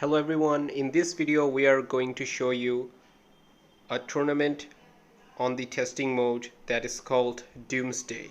Hello everyone, in this video we are going to show you a tournament on the testing mode that is called Doomsday.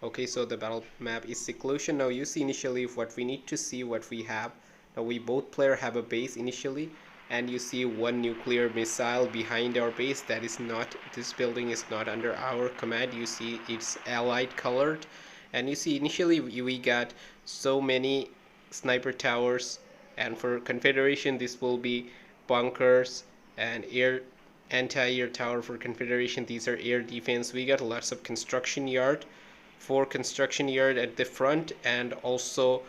Okay, so the battle map is Seclusion. Now you see initially what we need to see what we have. Now we both player have a base initially, and you see one nuclear missile behind our base. That is not, this building is not under our command. You see it's allied colored, and you see initially we got so many sniper towers, and for Confederation this will be bunkers and anti-air tower. For Confederation these are air defense. We got lots of construction yard at the front, and also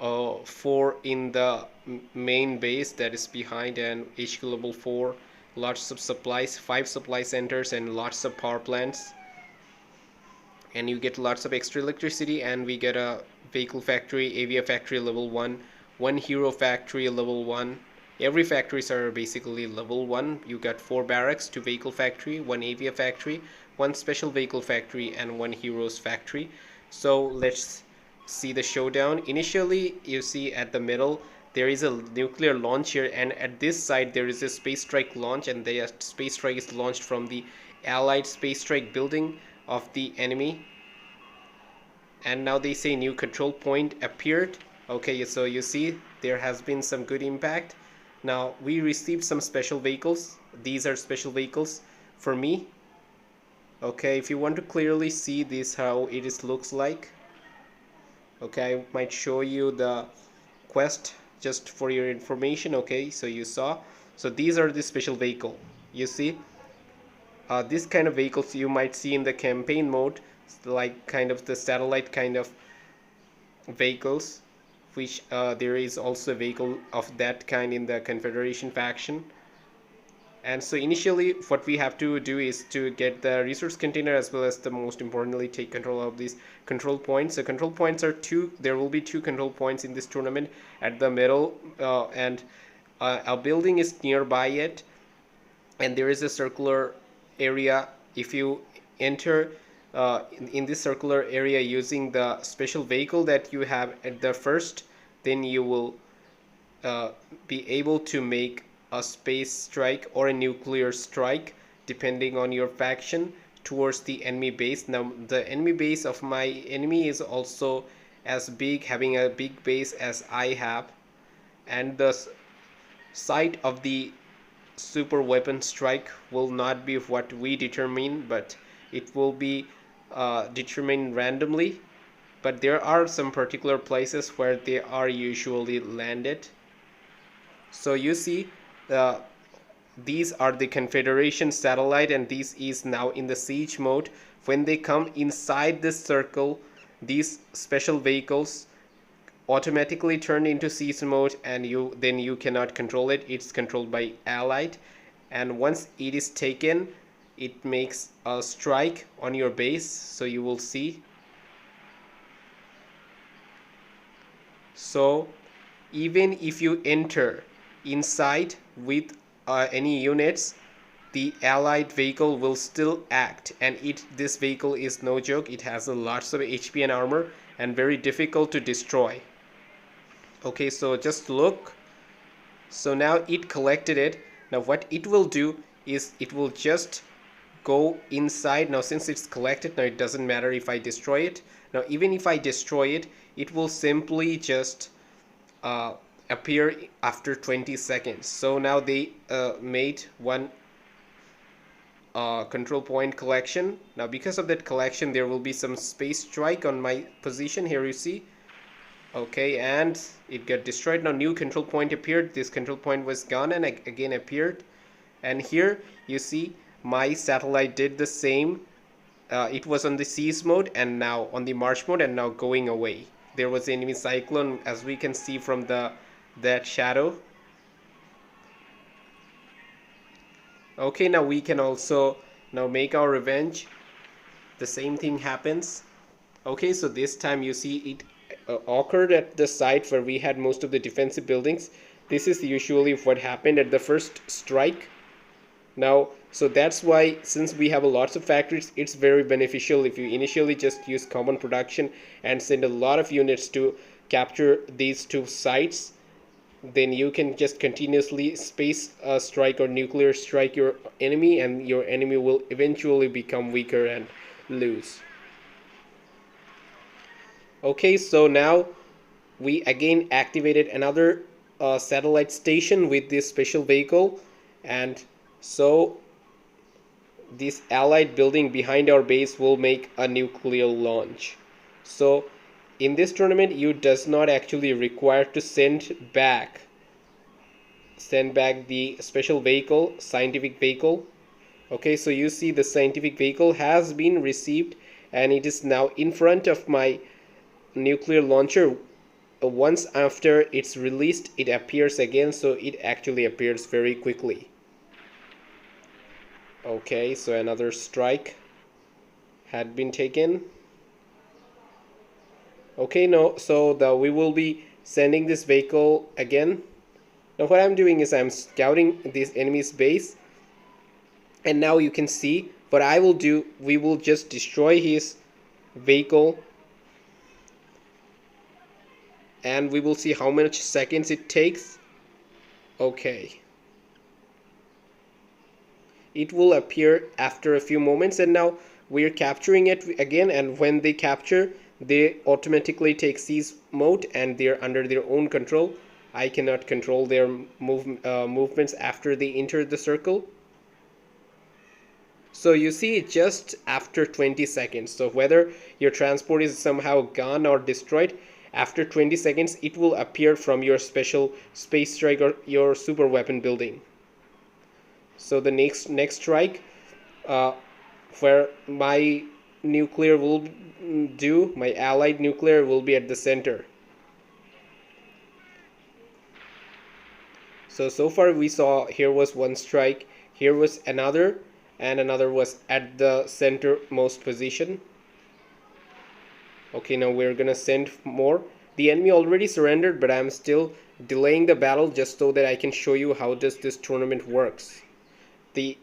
4 in the main base that is behind, and HQ level 4, lots of supplies, 5 supply centers and lots of power plants, and you get lots of extra electricity. And we get a vehicle factory, avia factory level 1, one hero factory level 1. Every factories are basically level 1. You got 4 barracks, 2 vehicle factory, 1 avia factory, 1 special vehicle factory, and 1 heroes factory. So let's see the showdown. Initially you see at the middle there is a nuclear launch here, and at this side there is a space strike launch, and the space strike is launched from the allied space strike building of the enemy. And now they say new control point appeared. Okay, so you see there has been some good impact. Now we received some special vehicles. These are special vehicles for me. Okay, if you want to clearly see this how it is looks like, okay, I might show you the quest just for your information. Okay, so you saw, so these are the special vehicle. You see this kind of vehicles you might see in the campaign mode, like kind of the satellite kind of vehicles, which there is also a vehicle of that kind in the Confederation faction. And so initially what we have to do is to get the resource container, as well as the most importantly take control of these control points. So control points are 2. There will be 2 control points in this tournament at the middle, and a building is nearby it, and there is a circular area. If you enter in this circular area using the special vehicle that you have at the first, then you will be able to make a space strike or a nuclear strike depending on your faction towards the enemy base. Now the enemy base of my enemy is also as big, having a big base as I have, and the site of the super weapon strike will not be what we determine, but it will be determined randomly. But there are some particular places where they are usually landed. So you see these are the Confederation satellite, and this is now in the siege mode. When they come inside this circle, these special vehicles automatically turn into siege mode, and then you cannot control it. It's controlled by allied, and once it is taken, it makes a strike on your base. So you will see, so even if you enter inside with any units, the allied vehicle will still act, and this vehicle is no joke. It has lots of HP and armor, and very difficult to destroy. Okay, so just look. So now it collected it. Now what it will do is it will just go inside. Now since it's collected, now it doesn't matter if I destroy it. Now even if I destroy it, it will simply just appear after 20 seconds. So now they made one control point collection. Now because of that collection, there will be some space strike on my position. Here you see. Okay, and it got destroyed. Now new control point appeared. This control point was gone and again appeared. And here you see my satellite did the same. It was on the siege mode and now on the march mode, and now going away. There was enemy cyclone, as we can see from that shadow. Okay, now we can also now make our revenge. The same thing happens. Okay, so this time you see it occurred at the site where we had most of the defensive buildings. This is usually what happened at the first strike. Now, so that's why, since we have lots of factories, it's very beneficial if you initially just use common production and send a lot of units to capture these 2 sites. then you can just continuously space strike or nuclear strike your enemy, and your enemy will eventually become weaker and lose. Okay, so now we again activated another satellite station with this special vehicle, and so this allied building behind our base will make a nuclear launch. So in this tournament you does not actually require to send back the special vehicle, scientific vehicle. Okay, so you see the scientific vehicle has been received and it is now in front of my nuclear launcher. Once after it's released, it appears again, so it actually appears very quickly. Okay, so another strike had been taken. Okay, no, so we will be sending this vehicle again. Now what I'm doing is I'm scouting this enemy's base, and now you can see what I will do. We will just destroy his vehicle, and we will see how much seconds it takes. Okay, it will appear after a few moments, and now we're capturing it again, and when they capture, they automatically take seize mode and they're under their own control. I cannot control their movements after they enter the circle. So you see just after 20 seconds, so whether your transport is somehow gone or destroyed, after 20 seconds it will appear from your special space strike or your super weapon building. So the next strike, where my nuclear will do, my allied nuclear will be at the center. So far we saw here was one strike, here was another, and another was at the centermost position. Okay, now we're gonna send more. The enemy already surrendered, but I'm still delaying the battle just so that I can show you how does this tournament works. The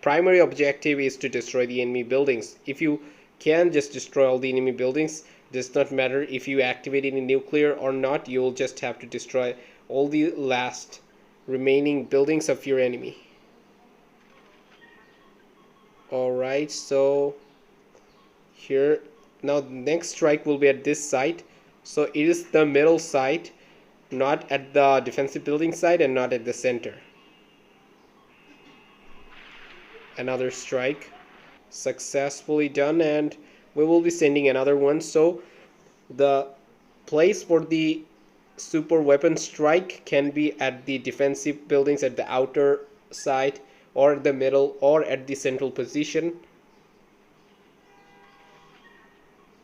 primary objective is to destroy the enemy buildings. If you can just destroy all the enemy buildings, does not matter if you activate any nuclear or not, you'll just have to destroy all the last remaining buildings of your enemy. Alright, so here now the next strike will be at this site. So it is the middle site, not at the defensive building site and not at the center. Another strike successfully done, and we will be sending another one. So the place for the super weapon strike can be at the defensive buildings at the outer side, or the middle, or at the central position.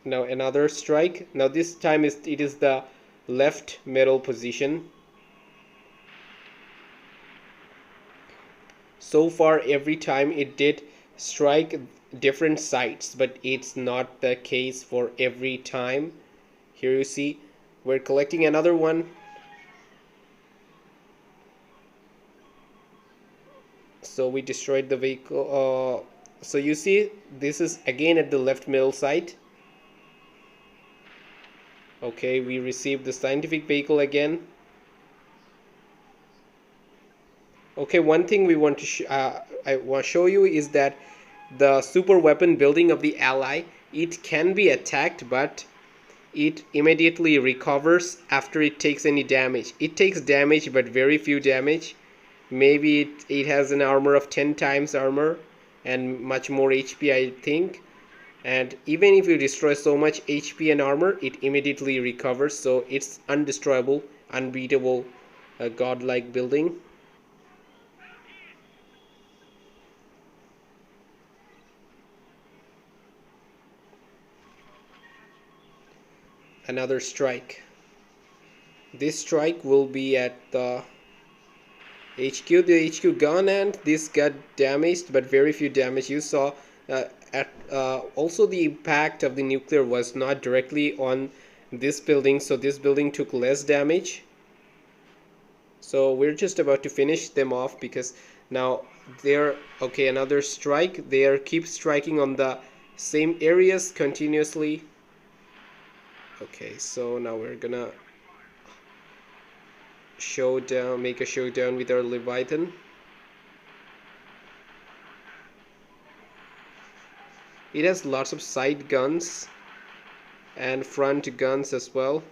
Now another strike. Now this time it is the left middle position. So far every time it did strike different sites, but it's not the case for every time. Here you see we're collecting another one. So we destroyed the vehicle. So you see this is again at the left middle site. Okay, we received the scientific vehicle again. Okay, one thing we want to I want to show you is that the super weapon building of the ally, it can be attacked, but it immediately recovers after it takes any damage. It takes damage, but very few damage. Maybe it has an armor of 10 times armor and much more HP, I think. And even if you destroy so much HP and armor, it immediately recovers. So it's undestroyable, unbeatable, a godlike building. Another strike. This strike will be at the HQ. The HQ gone, and this got damaged, but very few damage. You saw also the impact of the nuclear was not directly on this building, so this building took less damage. So we're just about to finish them off, because now they're okay. Another strike. They keep striking on the same areas continuously. Okay, so now we're gonna showdown, make a showdown with our Leviathan. It has lots of side guns and front guns as well.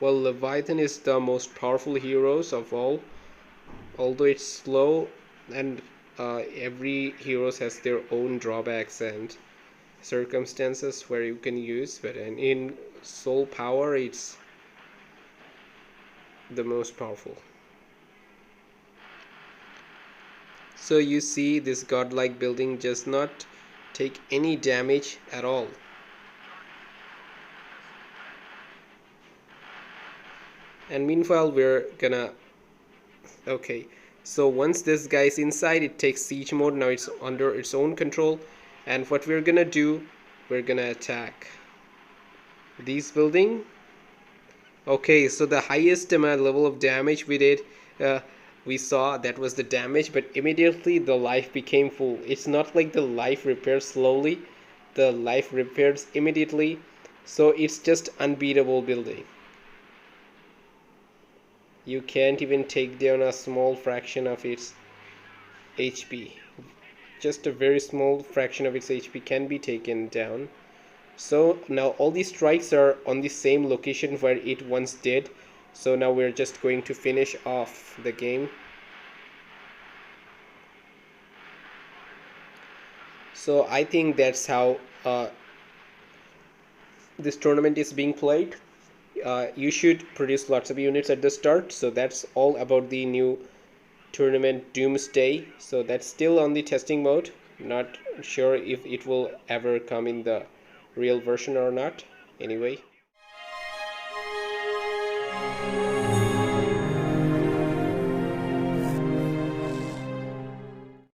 Well, Leviathan is the most powerful heroes of all, although it's slow, and every heroes has their own drawbacks and circumstances where you can use, but in soul power it's the most powerful. So you see, this godlike building does not take any damage at all. And meanwhile we're gonna, okay, so once this guy is inside, it takes siege mode. Now it's under its own control, and what we're gonna do, we're gonna attack this building. Okay, so the highest level of damage we did, we saw that was the damage, but immediately the life became full. It's not like the life repairs slowly, the life repairs immediately, so it's just unbeatable building. You can't even take down a small fraction of its HP. Just a very small fraction of its HP can be taken down. So now all these strikes are on the same location where it once did. So now we're just going to finish off the game. So I think that's how this tournament is being played. You should produce lots of units at the start. So that's all about the new tournament Doomsday. So that's still on the testing mode. Not sure if it will ever come in the real version or not. Anyway.